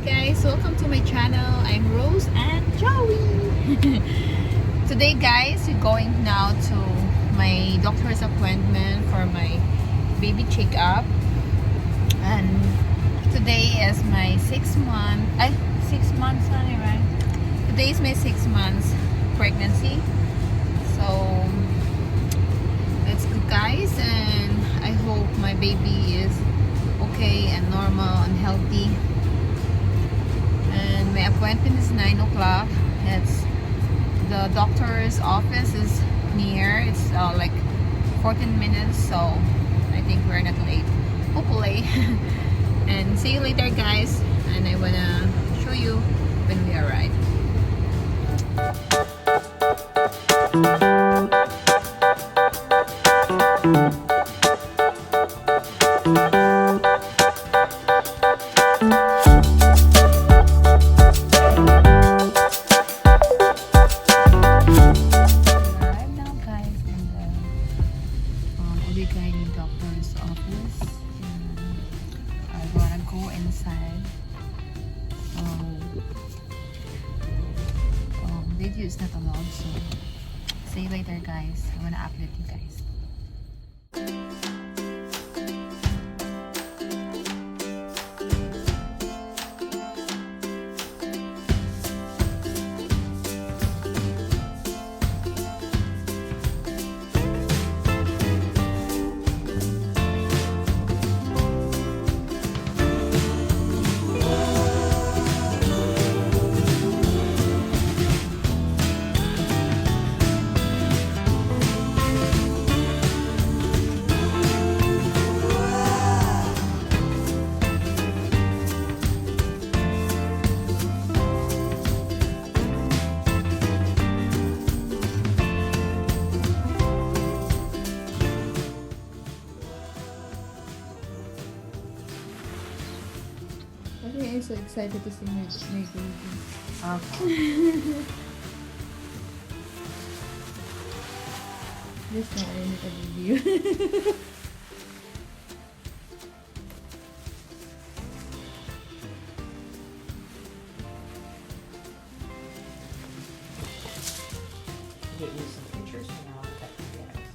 guys, welcome to my channel. I'm Rose and Joey. Today guys, we're going now to my doctor's appointment for my baby checkup. And today is my 6 months honey, right? Today is my 6 months pregnancy. So let's go guys, and I hope my baby is okay and normal and healthy. And my appointment is 9 o'clock. It's the doctor's office is near. It's like 14 minutes, so I think we're not late, hopefully. And see you later guys, and I wanna show you when we arrive. OB-GYN doctor's office, and I wanna go inside. Video is not allowed, so see you later guys. I wanna update you guys. I'm so excited to see my baby. Okay. This na I need a video. Get you some pictures and I'll cut you guys.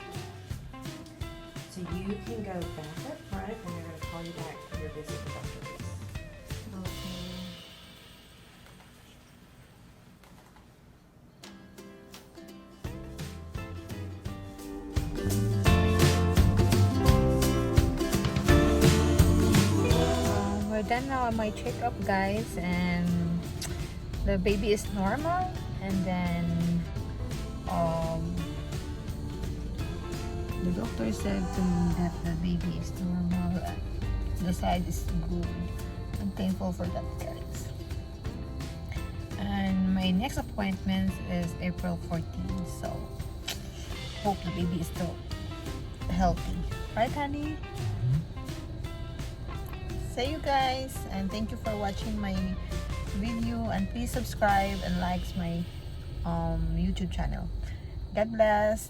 So you can go back up front and they're going to call you back for your visit with Dr. Weiss. We're done now on my checkup guys, and the baby is normal. And then the doctor said to me that the baby is normal, the size is good. I'm thankful for that guys. And my next appointment is April 14th, so hope the baby is still healthy, right honey? See you guys, and thank you for watching my video, and please subscribe and like my YouTube channel. God bless.